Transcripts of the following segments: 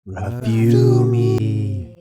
Review me.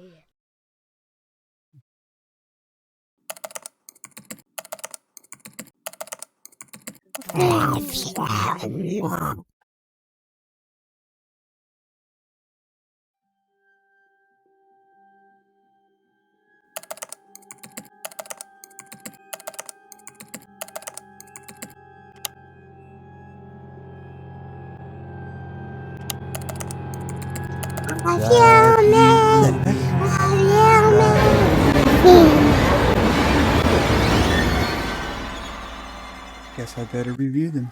Guess I better review them.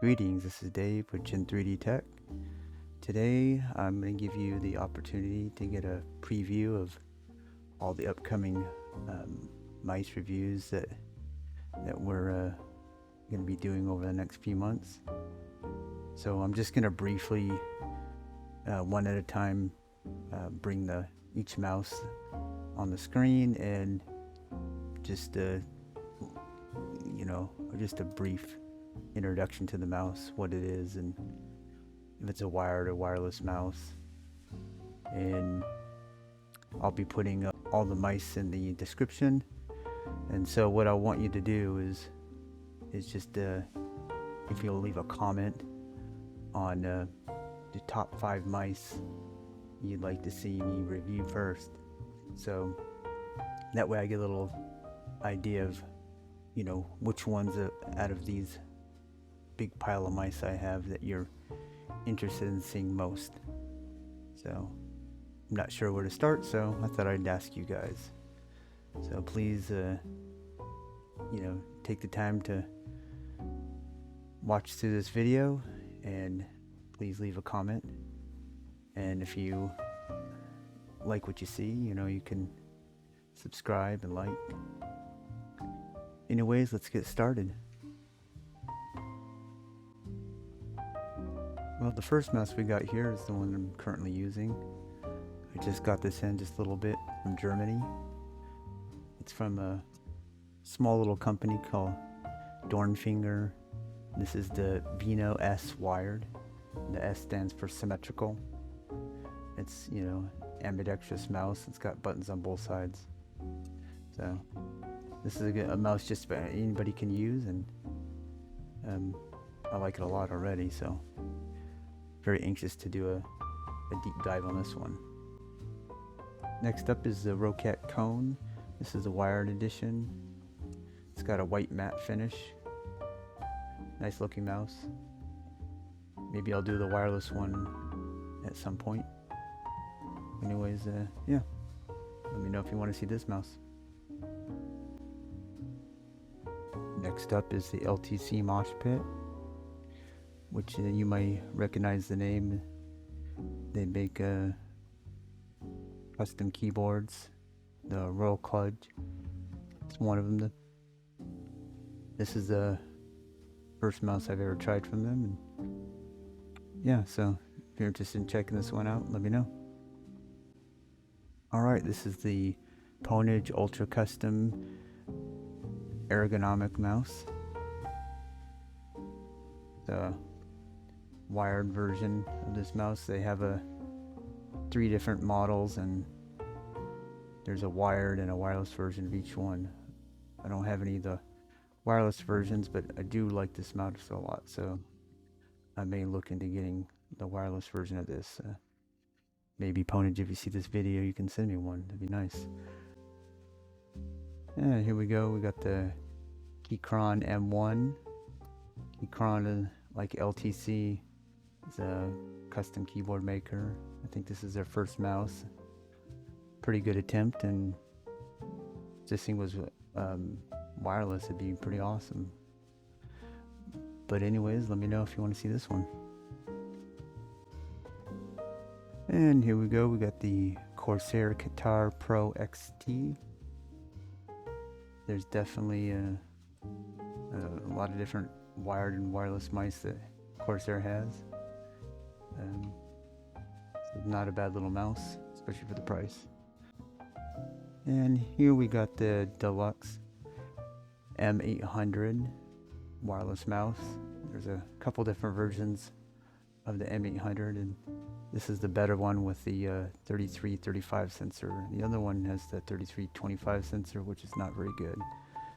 Greetings, this is Dave with Gen 3D Tech. Today I'm going to give you the opportunity to get a preview of all the upcoming mice reviews that we're going to be doing over the next few months. So I'm just going to briefly, one at a time, bring each mouse on the screen and just just a brief introduction to the mouse, what it is, and if it's a wired or wireless mouse. And I'll be putting all the mice in the description. And so what I want you to do is just if you'll leave a comment on the top 5 mice you'd like to see me review first, so that way I get a little idea of which ones out of these big pile of mice I have that you're interested in seeing most. So I'm not sure where to start, so I thought I'd ask you guys. So please take the time to watch through this video, and please leave a comment. And if you like what you see, you can subscribe and like. Anyways, let's get started. Well, the first mouse we got here is the one I'm currently using. I just got this in just a little bit from Germany. It's from a small little company called Dornfinger. This is the Veno-s wired. The S stands for symmetrical. It's, ambidextrous mouse. It's got buttons on both sides. So this is a mouse just about anybody can use, and I like it a lot already, so very anxious to do a deep dive on this one. Next up is the Roccat Kone. This is the wired edition. It's got a white matte finish. Nice looking mouse. Maybe I'll do the wireless one at some point. Anyways, yeah. Let me know if you want to see this mouse. Next up is the LTC Mosh Pit, which you might recognize the name. They make custom keyboards. The Royal Clutch is one of them. This is the first mouse I've ever tried from them. And yeah, so if you're interested in checking this one out, let me know. Alright, this is the Pwnage Ultra Custom ergonomic mouse. The wired version of this mouse. They have 3 different models, and there's a wired and a wireless version of each one. I don't have any of the wireless versions, but I do like this mouse a lot, so I may look into getting the wireless version of this. Maybe Pwnage, if you see this video, you can send me one. That'd be nice. And here we go. We got the Keychron M1. Keychron, like LTC, is a custom keyboard maker. I think this is their first mouse. Pretty good attempt, and if this thing was wireless, it'd be pretty awesome. But anyways, let me know if you want to see this one. And here we go, we got the Corsair Katar Pro XT. There's definitely a lot of different wired and wireless mice that Corsair has. So not a bad little mouse, especially for the price. And here we got the Delux M800 wireless mouse. There's a couple different versions of the M800, and this is the better one with the 3335 sensor. The other one has the 3325 sensor, which is not very good.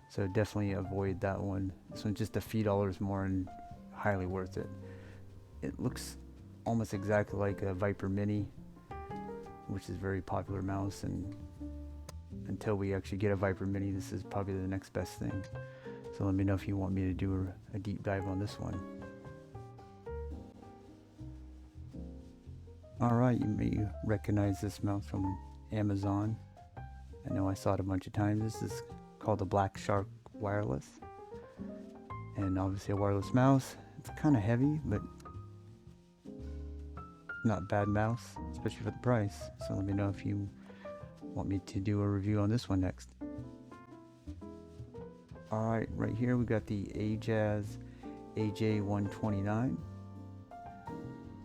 So definitely avoid that one. This one's just a few dollars more and highly worth it. It looks almost exactly like a Viper Mini, which is a very popular mouse, and until we actually get a Viper Mini, this is probably the next best thing. So let me know if you want me to do a deep dive on this one. Alright, you may recognize this mouse from Amazon. I know I saw it a bunch of times. This is called the Blackshark Wireless. And obviously a wireless mouse. It's kind of heavy, but not a bad mouse, especially for the price. So let me know if you want me to do a review on this one next. Alright, right here we got the Ajazz AJ129.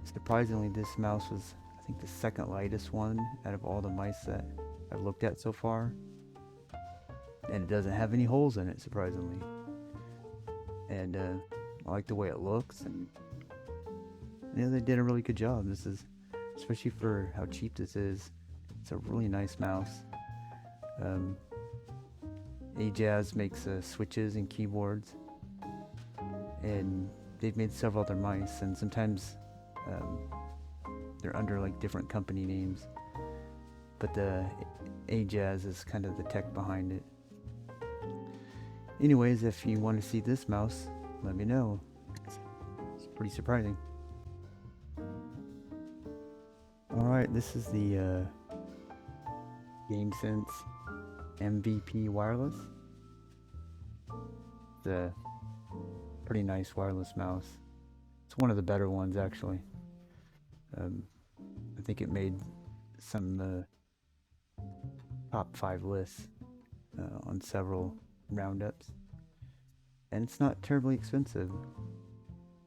Surprisingly, this mouse was, I think, the second lightest one out of all the mice that I've looked at so far. And it doesn't have any holes in it, surprisingly. And I like the way it looks, and yeah, they did a really good job. This is, especially for how cheap this is, it's a really nice mouse. Ajazz makes switches and keyboards, and they've made several other mice, and sometimes they're under like different company names, but the Ajazz is kind of the tech behind it. Anyways, if you want to see this mouse, let me know. It's pretty surprising. Alright, this is the Gamesense MVP Wireless. It's a pretty nice wireless mouse. It's one of the better ones, actually. I think it made some top 5 lists on several roundups, and it's not terribly expensive.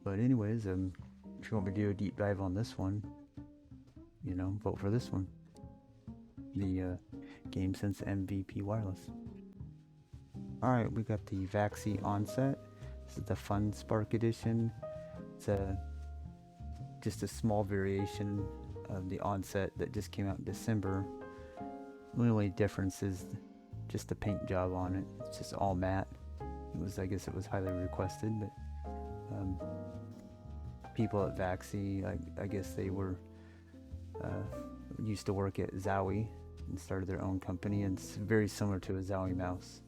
But anyways, if you want me to do a deep dive on this one, you know, vote for this one, the Gamesense MVP Wireless. Alright, we got the Vaxee Onset. This is the Fun Spark edition. It's just a small variation of the Onset that just came out in December. The only difference is just the paint job on it. It's just all matte. I guess it was highly requested, but people at Vaxee, I guess they were used to work at Zowie and started their own company, and it's very similar to a Zowie mouse.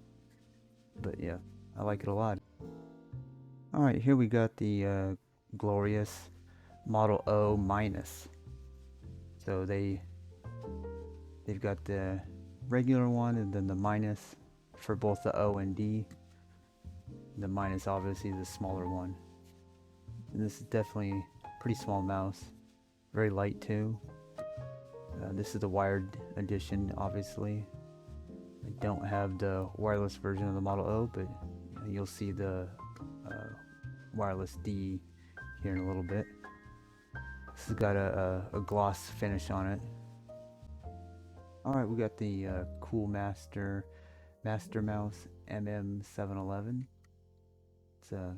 But yeah, I like it a lot. Alright, here we got the glorious Model O minus. So they've got the regular one and then the minus for both the O and D. The minus obviously the smaller one. And this is definitely a pretty small mouse. Very light too. This is the wired edition, obviously. I don't have the wireless version of the Model O, but you'll see the wireless D here in a little bit. This has got a gloss finish on it. Alright, we got the Coolmaster Mastermouse MM711. It's I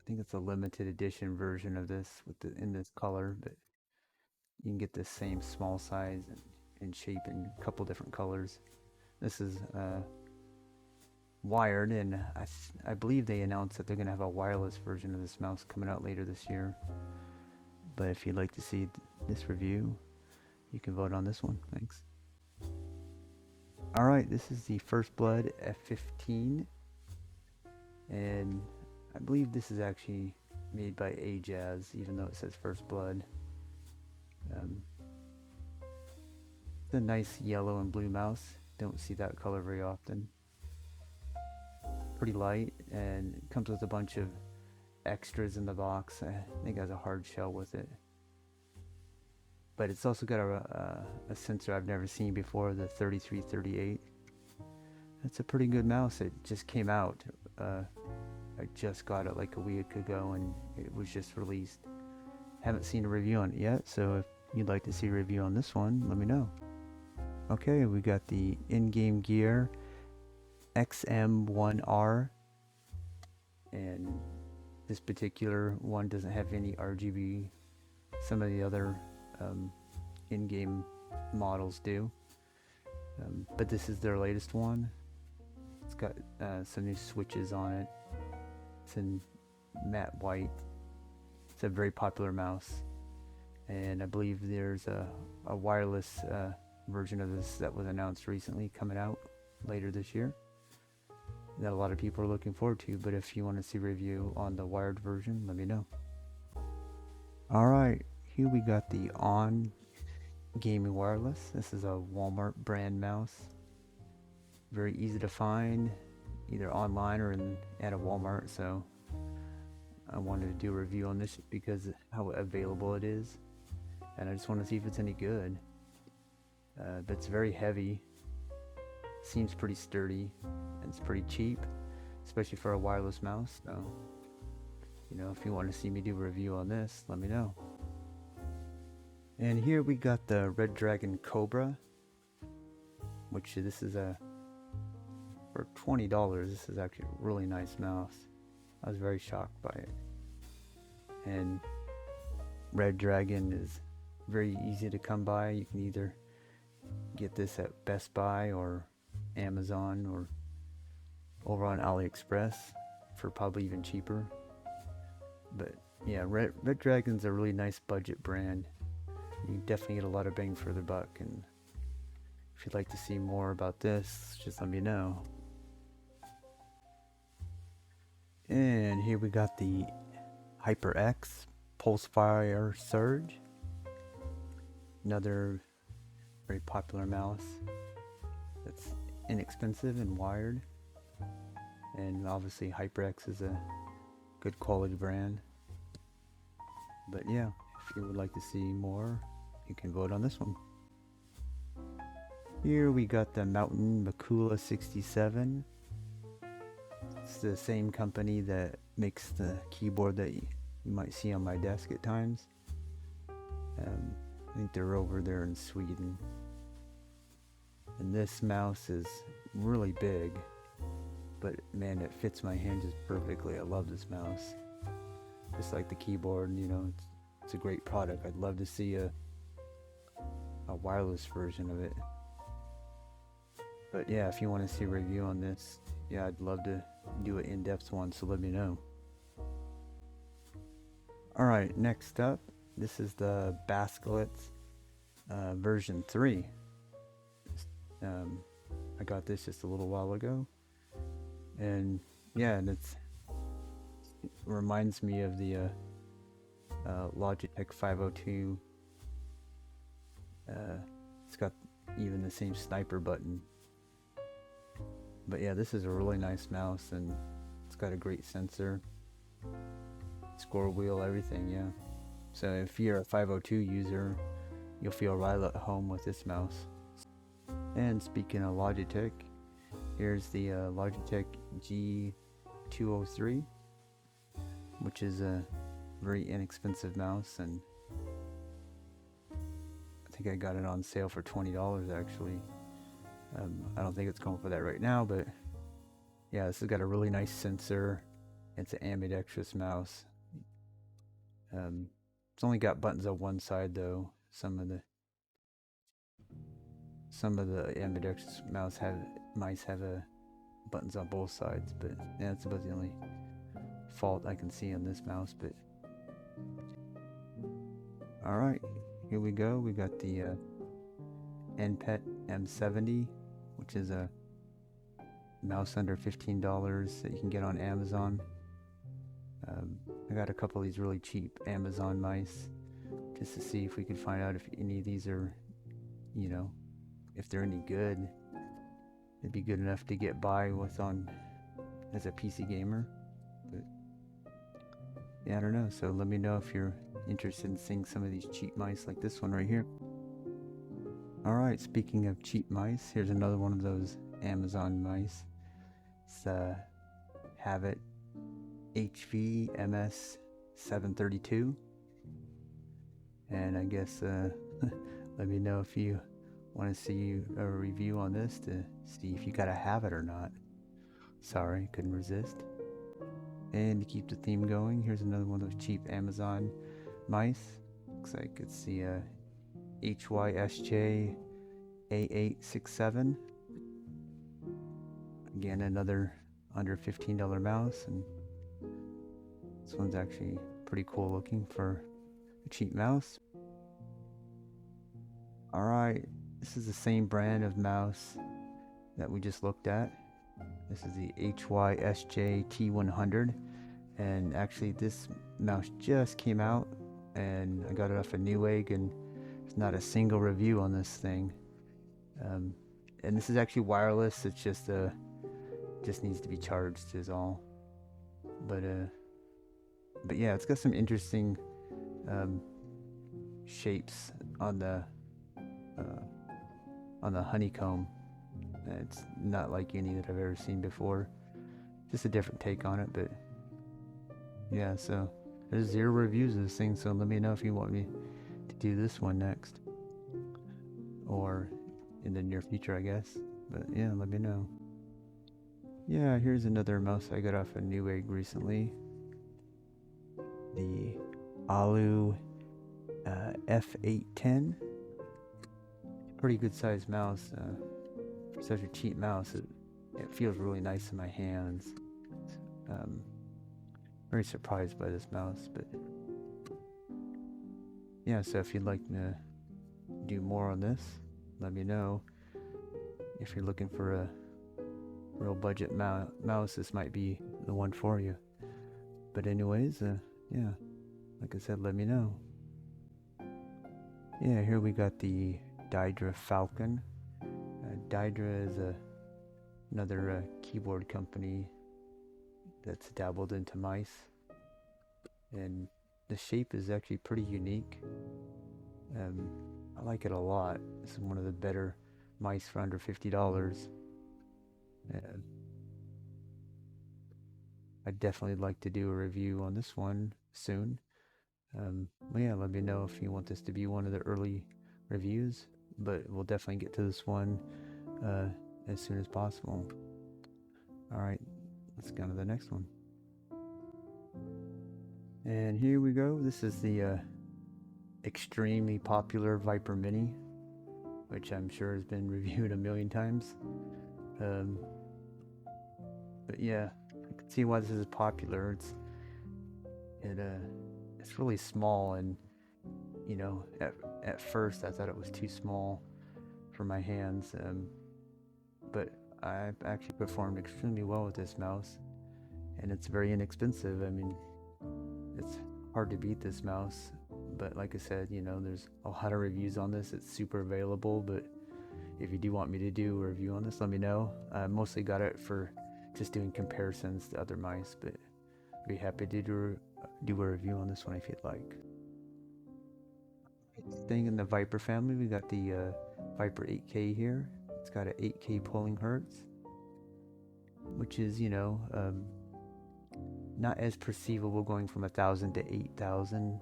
think it's a limited edition version of this in this color, but you can get the same small size and shape in a couple different colors. This is wired, and I believe they announced that they're going to have a wireless version of this mouse coming out later this year. But if you'd like to see this review, you can vote on this one. Thanks. Alright, this is the First Blood F15, and I believe this is actually made by Ajazz, even though it says First Blood. It's a nice yellow and blue mouse. Don't see that color very often. Pretty light, and it comes with a bunch of extras in the box. I think it has a hard shell with it. but it's also got a sensor I've never seen before, the 3338. It's a pretty good mouse. It just came out. I just got it like a week ago and it was just released. Haven't seen a review on it yet, so if you'd like to see a review on this one, let me know. Okay, we got the Endgame Gear XM1r, and this particular one doesn't have any RGB. Some of the other in-game models do, but this is their latest one. It's got some new switches on it. It's in matte white. It's a very popular mouse, and I believe there's a wireless version of this that was announced recently, coming out later this year, that a lot of people are looking forward to. But if you want to see a review on the wired version, let me know. Alright, here we got the ONN Gaming Wireless. This is a Walmart brand mouse. Very easy to find, either online or at a Walmart, so I wanted to do a review on this because how available it is, and I just want to see if it's any good. But it's very heavy, seems pretty sturdy, and it's pretty cheap, especially for a wireless mouse. So, you know, if you want to see me do a review on this, let me know. And here we got the Redragon Cobra, which this is for $20. This is actually a really nice mouse. I was very shocked by it. And Redragon is very easy to come by. You can either get this at Best Buy or Amazon or over on AliExpress for probably even cheaper. But yeah, Redragon's a really nice budget brand. You definitely get a lot of bang for the buck, and if you'd like to see more about this, just let me know. And here we got the HyperX Pulsefire Surge, another very popular mouse that's inexpensive and wired, and obviously HyperX is a good quality brand. But yeah, if you would like to see more, you can vote on this one. Here we got the Mountain MAKLU 67. It's the same company that makes the keyboard that you might see on my desk at times. I think they're over there in Sweden. And this mouse is really big, but man, it fits my hand just perfectly. I love this mouse. Just like the keyboard, you know, it's a great product. I'd love to see a wireless version of it. But yeah, if you want to see a review on this, yeah, I'd love to do an in-depth one, so let me know. Alright, next up, this is the Basilisk version 3. I got this just a little while ago, and yeah, and it reminds me of the Logitech 502. It's got even the same sniper button. But yeah, this is a really nice mouse, and it's got a great sensor, score wheel, everything, yeah. So if you're a 502 user, you'll feel right at home with this mouse. And speaking of Logitech, here's the Logitech G203, which is a very inexpensive mouse, and I think I got it on sale for $20 actually. I don't think it's going for that right now, but yeah, this has got a really nice sensor. It's an ambidextrous mouse. It's only got buttons on one side though. Some of the ambidextrous mice have buttons on both sides, but yeah, that's about the only fault I can see on this mouse. But all right, here we go. We got the NPET M70, which is a mouse under $15 that you can get on Amazon. I got a couple of these really cheap Amazon mice just to see if we can find out if any of these are, you know, if they're any good. It'd be good enough to get by with on as a PC gamer. But yeah, I don't know. So let me know if you're interested in seeing some of these cheap mice like this one right here. Alright, speaking of cheap mice, here's another one of those Amazon mice. It's Havit HV-MS-372. And I guess let me know if you want to see a review on this to see if you gotta have it or not. Sorry, couldn't resist. And to keep the theme going, here's another one of those cheap Amazon mice. Looks like it's the HYSJ A867. Again, another under $15 mouse, and this one's actually pretty cool looking for a cheap mouse. Alright, this is the same brand of mouse that we just looked at. This is the HYSJ T100, and actually this mouse just came out and I got it off of Newegg, and there's not a single review on this thing. And this is actually wireless. It's just needs to be charged is all. But yeah, it's got some interesting shapes on the honeycomb. It's not like any that I've ever seen before. Just a different take on it, but yeah, so there's 0 reviews of this thing, so let me know if you want me to do this one next. Or in the near future, I guess. But yeah, let me know. Yeah, here's another mouse I got off of Newegg recently. The AULA F810. Pretty good sized mouse. For such a cheap mouse, it feels really nice in my hands. Very surprised by this mouse, but yeah, so if you'd like me to do more on this, let me know. If you're looking for a real budget mouse, this might be the one for you. But anyways, yeah, like I said, let me know. Yeah, here we got the Dierya Falcon. Dierya is another keyboard company that's dabbled into mice, and the shape is actually pretty unique. I like it a lot. This is one of the better mice for under $50. I'd definitely like to do a review on this one soon. But yeah, let me know if you want this to be one of the early reviews, but we'll definitely get to this one as soon as possible. Alright, let's go to the next one. And here we go. This is the extremely popular Viper Mini, which I'm sure has been reviewed a million times. But yeah, I can see why this is popular. It's really small, and you know, at first I thought it was too small for my hands, but I've actually performed extremely well with this mouse, and it's very inexpensive. I mean, it's hard to beat this mouse, but like I said, you know, there's a lot of reviews on this. It's super available, but if you do want me to do a review on this, let me know. I mostly got it for just doing comparisons to other mice, but I'd be happy to do a review on this one if you'd like. Staying in the Viper family, we got the Viper 8K here. It's got an 8K polling hertz, which is, you know, not as perceivable going from 1,000 to 8,000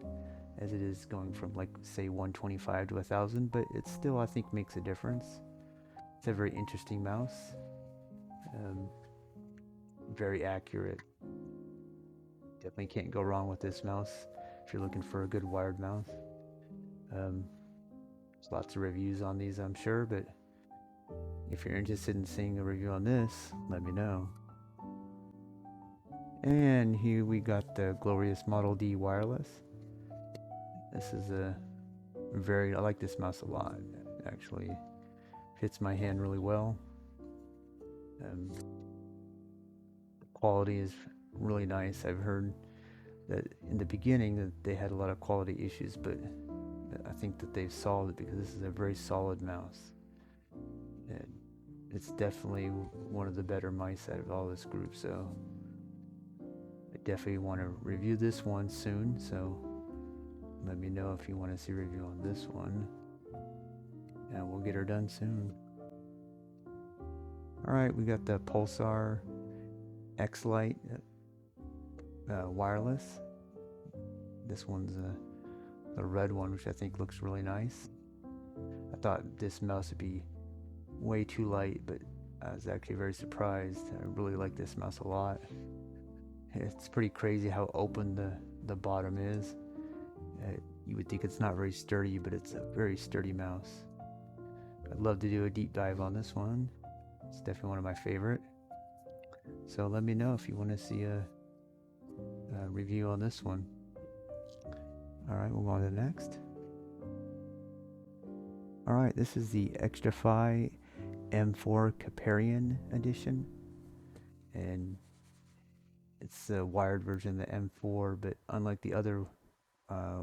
as it is going from, like, say 125 to 1,000, but it still, I think, makes a difference. It's a very interesting mouse, very accurate. Definitely can't go wrong with this mouse if you're looking for a good wired mouse. There's lots of reviews on these, I'm sure, but if you're interested in seeing a review on this, let me know. And here we got the glorious Model D Wireless. This is I like this mouse a lot. It actually fits my hand really well. The quality is really nice. I've heard that in the beginning that they had a lot of quality issues, but I think that they've solved it because this is a very solid mouse. And it's definitely one of the better mice out of all this group, so I definitely want to review this one soon, so let me know if you want to see a review on this one, and we'll get her done soon. Alright, we got the Pulsar Xlite Wireless. This one's the red one, which I think looks really nice. I thought this mouse would be way too light, but I was actually very surprised. I really like this mouse a lot. It's pretty crazy how open the bottom is. You would think it's not very sturdy, but it's a very sturdy mouse. I'd love to do a deep dive on this one. It's definitely one of my favorite. So let me know if you want to see a review on this one. Alright, we'll go on to the next. Alright, this is the XTRFY M4 Caparian edition. And it's the wired version of the M4, but unlike the other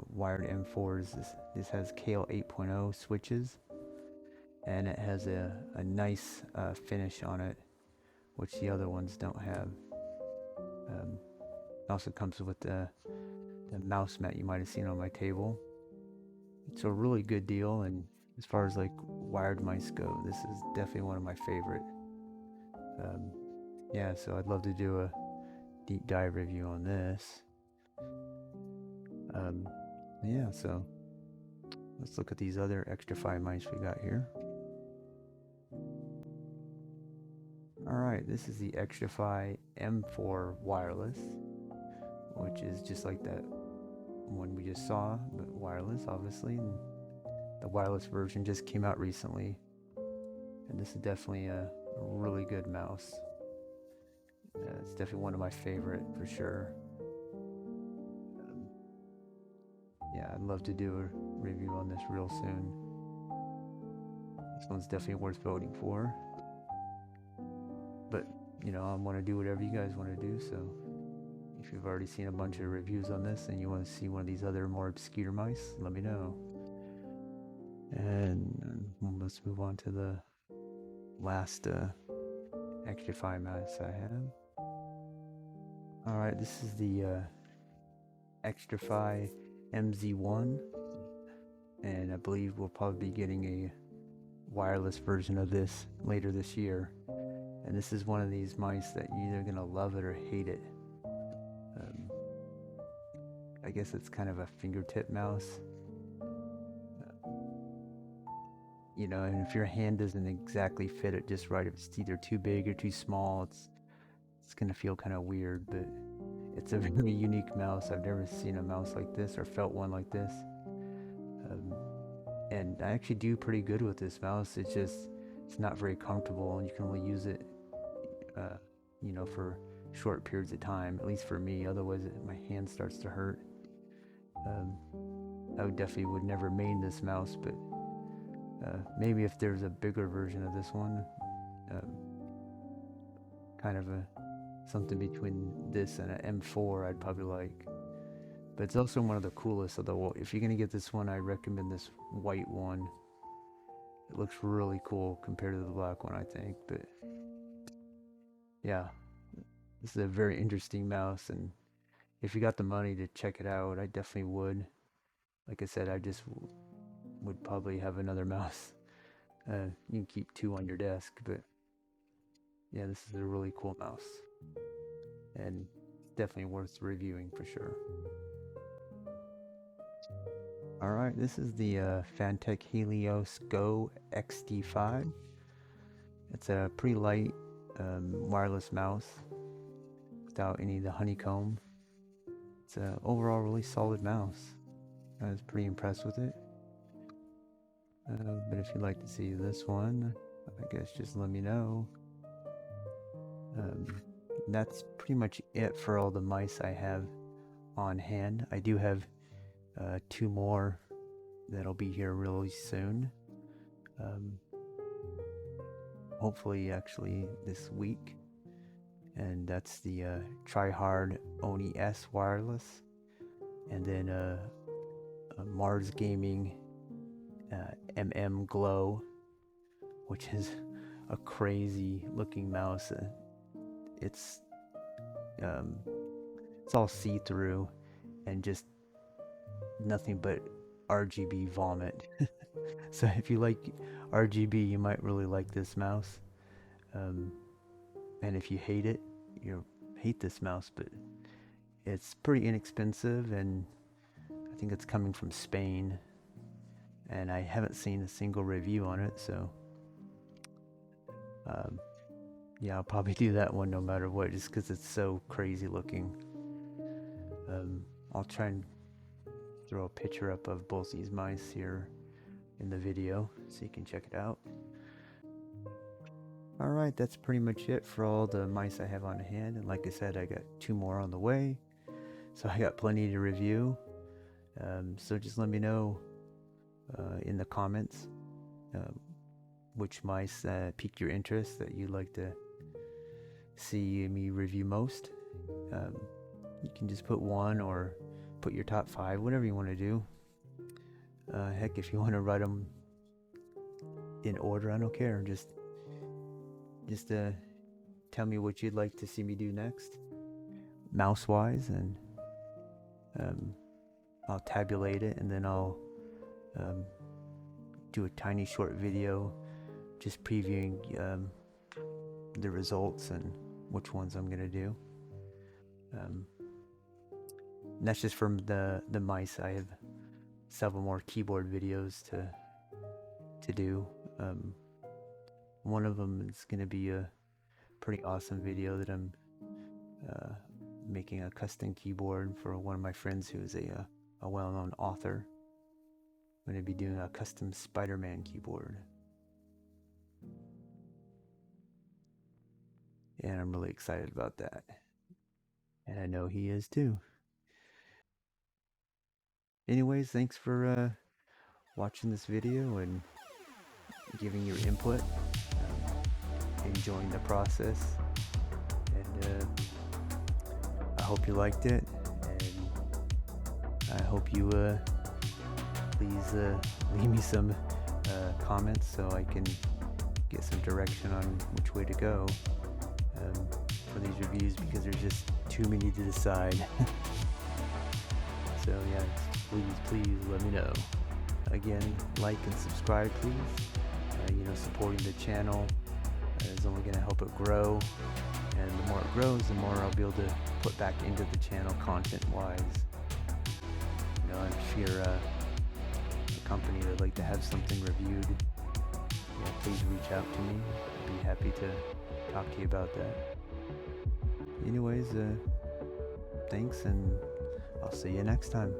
wired M4s, this has KL 8.0 switches. And it has a nice finish on it, which the other ones don't have. It also comes with the mouse mat you might have seen on my table. It's a really good deal, and as far as like wired mice go, this is definitely one of my favorite. Yeah, so I'd love to do a deep dive review on this. Yeah, so let's look at these other XTRFY mice we got here. Alright, this is the XTRFY M4 Wireless, which is just like that one we just saw, but wireless obviously. And the wireless version just came out recently, and this is definitely a really good mouse. It's definitely one of my favorite for sure. Yeah, I'd love to do a review on this real soon. This one's definitely worth voting for. But, you know, I want to do whatever you guys want to do, so if you've already seen a bunch of reviews on this and you want to see one of these other more obscure mice, let me know. And let's move on to the last XTRFY mouse I have. Alright, this is the XTRFY MZ1, and I believe we'll probably be getting a wireless version of this later this year. And this is one of these mice that you're either gonna love it or hate it. I guess it's kind of a fingertip mouse. You know, and if your hand doesn't exactly fit it just right, if it's either too big or too small, it's gonna feel kind of weird, but it's a very unique mouse. I've never seen a mouse like this or felt one like this. And I actually do pretty good with this mouse. It's not very comfortable, and you can only use it you know, for short periods of time, at least for me. Otherwise my hand starts to hurt. I definitely would never main this mouse, but maybe if there's a bigger version of this one, kind of something between this and an M4, I'd probably like. But it's also one of the coolest, although if you're gonna get this one, I recommend this white one. It looks really cool compared to the black one, I think. But yeah, this is a very interesting mouse, and if you got the money to check it out, I definitely would. Like I said, I just would probably have another mouse. You can keep two on your desk, but yeah, this is a really cool mouse, and definitely worth reviewing for sure. Alright, this is the Phanteks Helios Go XT5. It's a pretty light wireless mouse without any of the honeycomb. It's an overall really solid mouse. I was pretty impressed with it. But if you'd like to see this one, I guess just let me know. That's pretty much it for all the mice I have on hand. I do have two more that'll be here really soon. Hopefully actually this week. And that's the Tryhard ONN S Wireless, and then a Mars Gaming Glow, which is a crazy looking mouse. It's all see-through and just nothing but RGB vomit. So if you like RGB, you might really like this mouse. And if you hate it, you hate this mouse, but it's pretty inexpensive, and I think it's coming from Spain, and I haven't seen a single review on it, so yeah, I'll probably do that one no matter what, just because it's so crazy looking. I'll try and throw a picture up of both these mice here in the video so you can check it out. Alright, that's pretty much it for all the mice I have on hand, and like I said, I got 2 more on the way, so I got plenty to review. So just let me know in the comments which mice piqued your interest that you'd like to see me review most. You can just put 1 or put your top 5, whatever you want to do. Heck, if you want to write them in order, I don't care. Just tell me what you'd like to see me do next, mouse wise, and I'll tabulate it, and then I'll do a tiny short video just previewing the results and which ones I'm gonna do. And that's just from the mice. I have several more keyboard videos to do. One of them is gonna be a pretty awesome video that I'm making a custom keyboard for one of my friends who is a well-known author. I'm going to be doing a custom Spider-Man keyboard, and I'm really excited about that, and I know he is too. Anyways, thanks for watching this video and giving your input, enjoying the process, and I hope you liked it, and I hope you please leave me some comments so I can get some direction on which way to go for these reviews, because there's just too many to decide. So yeah, please let me know. Again, like and subscribe, please. You know, supporting the channel is only going to help it grow, and the more it grows, the more I'll be able to put back into the channel content wise. You know, if you're a company that'd like to have something reviewed, yeah, please reach out to me. I'd be happy to talk to you about that. Anyways, thanks, and I'll see you next time.